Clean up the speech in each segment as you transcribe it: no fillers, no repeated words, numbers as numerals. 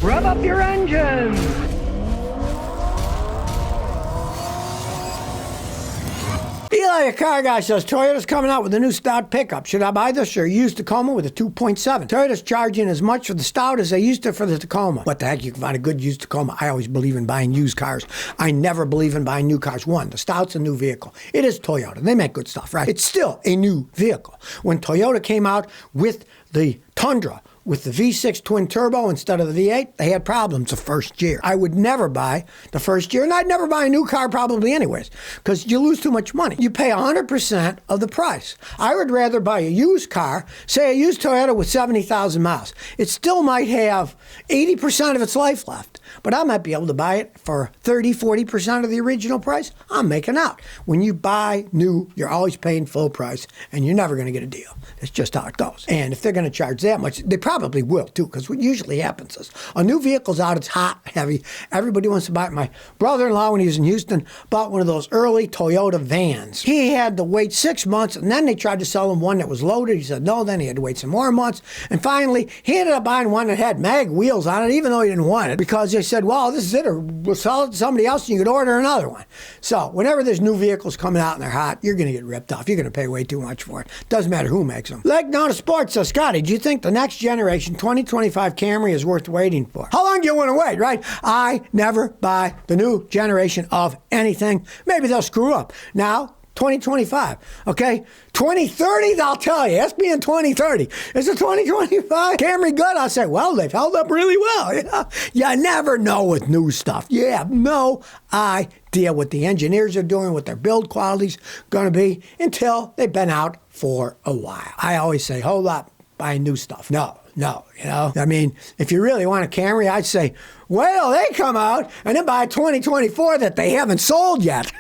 Rev up your engines! Eli, a car guy, says Toyota's coming out with a new Stout pickup. Should I buy this or use Tacoma with a 2.7? Toyota's charging as much for the Stout as they used to for the Tacoma. What the heck, you can find a good used Tacoma. I always believe in buying used cars. I never believe in buying new cars. One, the Stout's a new vehicle. It is Toyota. They make good stuff, right? It's still a new vehicle. When Toyota came out with the Tundra, with the V6 twin turbo instead of the V8, they had problems the first year. I would never buy the first year, and I'd never buy a new car probably anyways, because you lose too much money. You pay 100% of the price. I would rather buy a used car, say a used Toyota with 70,000 miles. It still might have 80% of its life left, but I might be able to buy it for 30, 40% of the original price. I'm making out. When you buy new, you're always paying full price, and you're never going to get a deal. It's just how it goes. And if they're going to charge that much, they probably will too, because what usually happens is a new vehicle's out, it's hot, heavy. Everybody wants to buy it. My brother-in-law, when he was in Houston, bought one of those early Toyota vans. He had to wait 6 months, and then they tried to sell him one that was loaded. He said no, then he had to wait some more months. And finally, he ended up buying one that had mag wheels on it, even though he didn't want it, because they said, well, this is it, or we'll sell it to somebody else, and you could order another one. So whenever there's new vehicles coming out and they're hot, you're going to get ripped off. You're going to pay way too much for it. Doesn't matter who makes them. Leg Down to Sports says, Scotty, do you think the next generation 2025 Camry is worth waiting for? How long do you want to wait, right? I never buy the new generation of anything. Maybe they'll screw up. Now, 2025, okay? 2030, I'll tell you. Ask me in 2030. Is it 2025 Camry good? I'll say, well, they've held up really well. You never know with new stuff. You have no idea what the engineers are doing, what their build quality's going to be until they've been out for a while. I always say, hold up, buy new stuff. No, you know. I mean, if you really want a Camry, I'd say, wait till they come out and then buy a 2024 that they haven't sold yet.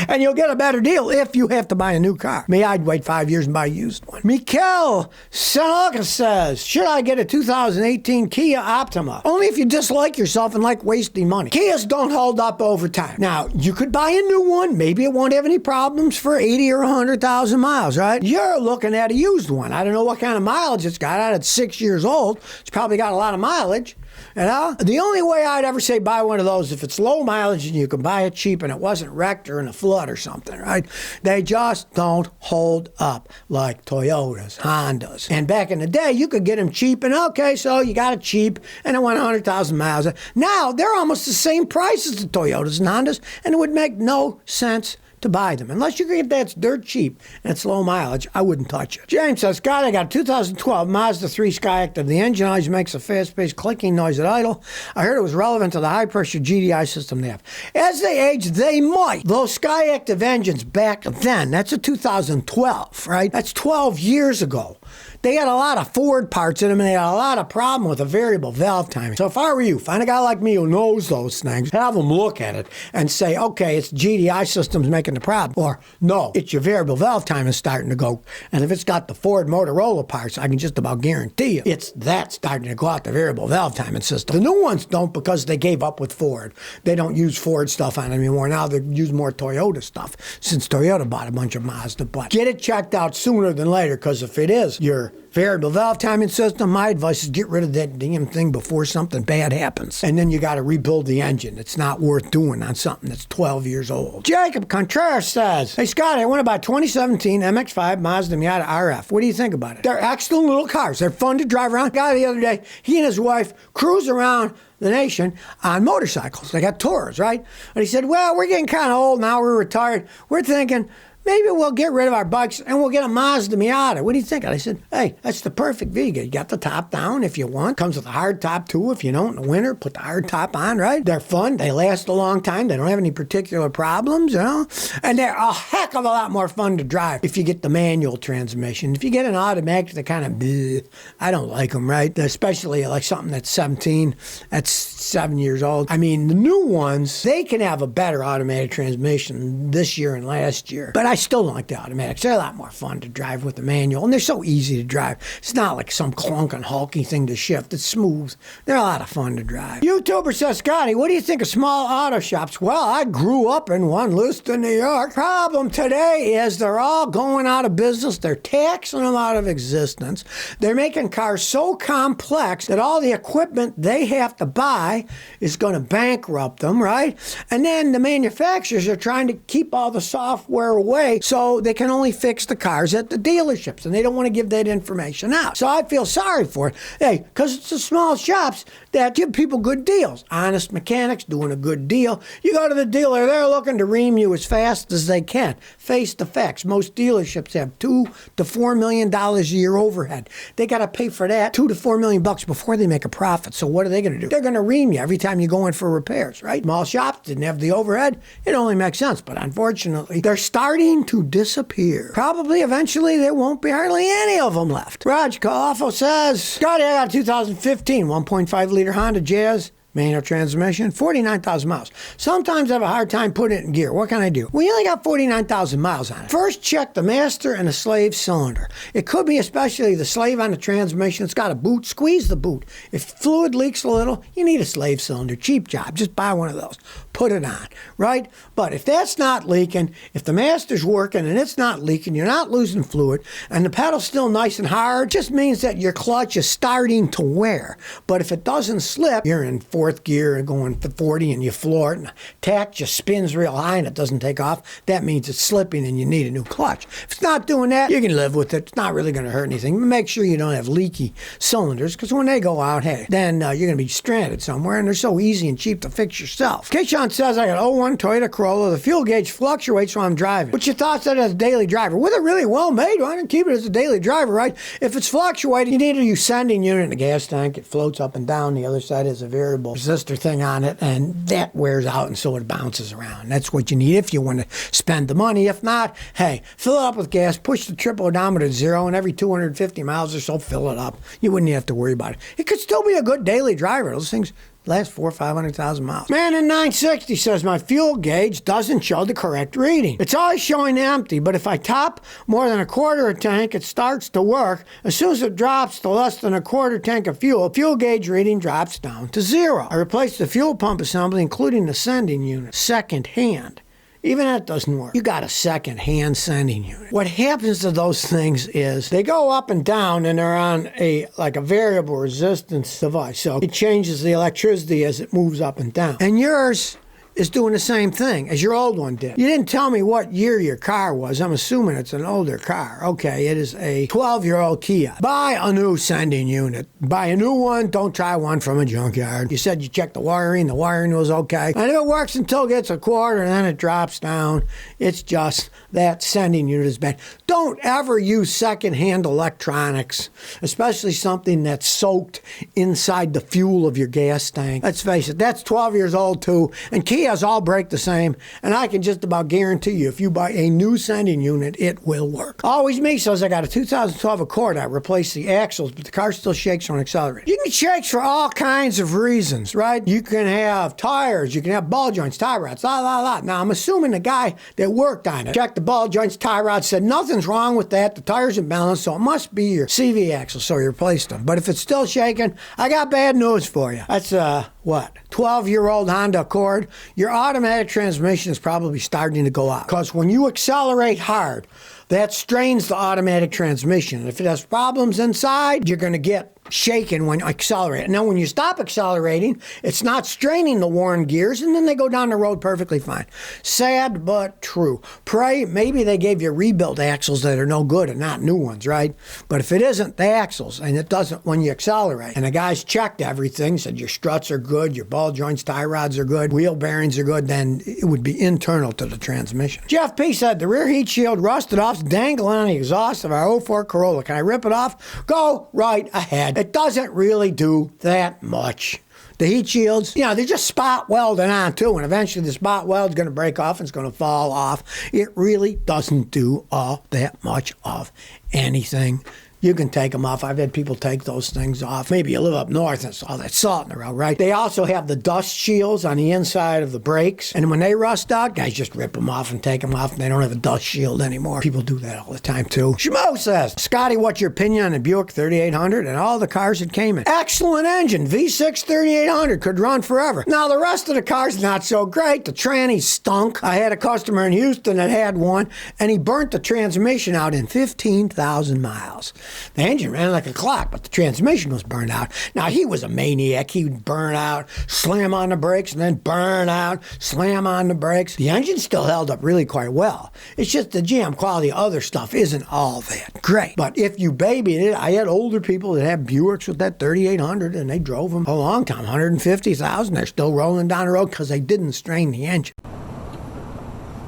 And you'll get a better deal if you have to buy a new car. Me, I'd wait 5 years and buy a used one. Mikel Sanoka says, should I get a 2018 Kia Optima? Only if you dislike yourself and like wasting money. Kias don't hold up over time. Now, you could buy a new one. Maybe it won't have any problems for 80 or 100,000 miles, right? You're looking at a used one. I don't know what kind of mileage it's got. It's 6 years old. It's probably got a lot of mileage. You know, the only way I'd ever say buy one of those if it's low mileage and you can buy it cheap and it wasn't wrecked or in a flood or something, right? They just don't hold up like Toyotas, Hondas. And back in the day, you could get them cheap, and okay, so you got it cheap and it went 100,000 miles. Now they're almost the same price as the Toyotas and Hondas, and it would make no sense to buy them. Unless you can get that's dirt cheap and it's low mileage, I wouldn't touch it. James says, God, I got a 2012 Mazda 3 Skyactiv. The engine always makes a fast-paced clicking noise at idle. I heard it was relevant to the high-pressure GDI system they have. As they age, they might. Those Skyactiv engines back then, that's a 2012, right? That's 12 years ago. They had a lot of Ford parts in them, and they had a lot of problem with the variable valve timing. So if I were you, find a guy like me who knows those things, have them look at it and say, okay, it's GDI systems making the problem. Or, no, it's your variable valve timing starting to go. And if it's got the Ford Motorola parts, I can just about guarantee you it's that starting to go out the variable valve timing system. The new ones don't, because they gave up with Ford. They don't use Ford stuff on it anymore. Now they use more Toyota stuff since Toyota bought a bunch of Mazda. But get it checked out sooner than later, because if it is your variable valve timing system, my advice is get rid of that damn thing before something bad happens. And then you got to rebuild the engine. It's not worth doing on something that's 12 years old. Jacob Contreras says, hey, Scott, I want to buy 2017 MX-5 Mazda Miata RF. What do you think about it? They're excellent little cars. They're fun to drive around. Guy the other day, he and his wife cruise around the nation on motorcycles. They got tours, right? And he said, well, we're getting kind of old now. We're retired. We're thinking, maybe we'll get rid of our bikes and we'll get a Mazda Miata. What do you think? And I said, hey, that's the perfect vehicle. You got the top down if you want. Comes with a hard top too if you don't in the winter. Put the hard top on, right? They're fun. They last a long time. They don't have any particular problems, you know? And they're a heck of a lot more fun to drive if you get the manual transmission. If you get an automatic, they're kind of bleh. I don't like them, right? Especially like something that's 17, that's 7 years old. I mean, the new ones, they can have a better automatic transmission this year and last year. But I still don't like the automatics. They're a lot more fun to drive with the manual, and they're so easy to drive. It's not like some clunking, hulky thing to shift. It's smooth. They're a lot of fun to drive. YouTuber says, Scotty, what do you think of small auto shops? Well, I grew up in one, Lewiston, New York. Problem today is they're all going out of business. They're taxing them out of existence. They're making cars so complex that all the equipment they have to buy is going to bankrupt them, right? And then the manufacturers are trying to keep all the software away so they can only fix the cars at the dealerships, and they don't want to give that information out. So I feel sorry for it. Hey, because it's the small shops that give people good deals. Honest mechanics doing a good deal. You go to the dealer, they're looking to ream you as fast as they can. Face the facts. Most dealerships have $2 to $4 million a year overhead. They got to pay for that $2 to $4 million before they make a profit. So what are they going to do? They're going to ream you every time you go in for repairs, right? Small shops didn't have the overhead. It only makes sense. But unfortunately, they're starting to disappear. Probably eventually there won't be hardly any of them left. Raj Kalafo says, Scotty, I got a 2015 1.5 liter Honda Jazz. Manual transmission, 49,000 miles. Sometimes I have a hard time putting it in gear. What can I do? We only got 49,000 miles on it. First, check the master and the slave cylinder. It could be especially the slave on the transmission. It's got a boot. Squeeze the boot. If fluid leaks a little, you need a slave cylinder. Cheap job. Just buy one of those. Put it on, right? But if that's not leaking, if the master's working and it's not leaking, you're not losing fluid, and the pedal's still nice and hard, just means that your clutch is starting to wear. But if it doesn't slip, you're in fourth gear and going to 40 and you floor it, and the tack just spins real high and it doesn't take off, that means it's slipping and you need a new clutch. If it's not doing that, you can live with it. It's not really going to hurt anything. Make sure you don't have leaky cylinders, because when they go out, hey, then you're going to be stranded somewhere, and they're so easy and cheap to fix yourself. Keishan says, I got 01 Toyota Corolla. The fuel gauge fluctuates while I'm driving. What's your thoughts on it as a daily driver? With it really well made, why don't keep it as a daily driver, right? If it's fluctuating, you need a new sending unit in the gas tank. It floats up and down. The other side has a variable resistor thing on it, and that wears out, and so it bounces around. That's what you need if you want to spend the money. If not, hey, fill it up with gas, push the trip odometer to 0, and every 250 miles or so, fill it up. You wouldn't have to worry about it. It could still be a good daily driver. Those things last 400,000 or 500,000 miles. Man in 960 says my fuel gauge doesn't show the correct reading. It's always showing empty, but if I top more than a quarter of tank, it starts to work. As soon as it drops to less than a quarter tank of fuel gauge reading drops down to 0. I replaced the fuel pump assembly, including the sending unit, second hand. Even that doesn't work. You got a second-hand sending unit. What happens to those things is they go up and down, and they're on a variable resistance device. So it changes the electricity as it moves up and down. And yours is doing the same thing as your old one did. You didn't tell me what year your car was. I'm assuming it's an older car. Okay, it is a 12-year-old Kia. Buy a new sending unit. Buy a new one. Don't try one from a junkyard. You said you checked the wiring. The wiring was okay. And if it works until it gets a quarter and then it drops down, it's just that sending unit is bad. Don't ever use second-hand electronics, especially something that's soaked inside the fuel of your gas tank. Let's face it, that's 12 years old too, and Kias all break the same, and I can just about guarantee you if you buy a new sending unit, it will work. Always Me says, I got a 2012 Accord. I replaced the axles, but the car still shakes on accelerator. You can shake for all kinds of reasons, right? You can have tires, you can have ball joints, tie rods, la. Now, I'm assuming the guy that worked on it checked the ball joints, tie rods, said nothing's wrong with that. The tires are balanced, so it must be your CV axle, so you replaced them. But if it's still shaking, I got bad news for you. That's 12-year-old Honda Accord. Your automatic transmission is probably starting to go out, because when you accelerate hard, that strains the automatic transmission. And if it has problems inside, you're going to get shaken when you accelerate. And now when you stop accelerating, it's not straining the worn gears, and then they go down the road perfectly fine. Sad but true. Pray maybe they gave you rebuilt axles that are no good and not new ones, right? But if it isn't the axles, and it doesn't when you accelerate, and the guys checked everything, said your struts are good, your ball joints, tie rods are good, wheel bearings are good, then it would be internal to the transmission. Jeff P. said the rear heat shield rusted off, dangling on the exhaust of our 04 Corolla. Can I rip it off? Go right ahead. It doesn't really do that much. The heat shields, they're just spot welding on too, and eventually the spot weld's going to break off and it's going to fall off. It really doesn't do all that much of anything. you can take them off. I've had people take those things off. Maybe you live up north and it's all that salt in the road, right? They also have the dust shields on the inside of the brakes. And when they rust out, guys just rip them off and take them off, and they don't have a dust shield anymore. People do that all the time too. Shmo says, Scotty, what's your opinion on the Buick 3800 and all the cars it came in? Excellent engine. V6 3800 could run forever. Now the rest of the cars not so great. The tranny stunk. I had a customer in Houston that had one, and he burnt the transmission out in 15,000 miles. The engine ran like a clock, but the transmission was burned out. Now he was a maniac. He would burn out, slam on the brakes, and then burn out, slam on the brakes. The engine still held up really quite well. It's just the jam quality, other stuff isn't all that great. But if you babied it, I had older people that had Buicks with that 3800, and they drove them a long time, 150,000. They're still rolling down the road because they didn't strain the engine.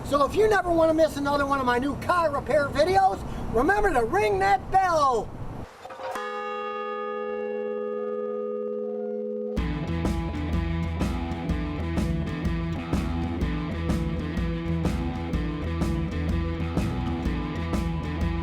So if you never want to miss another one of my new car repair videos, remember to ring that bell.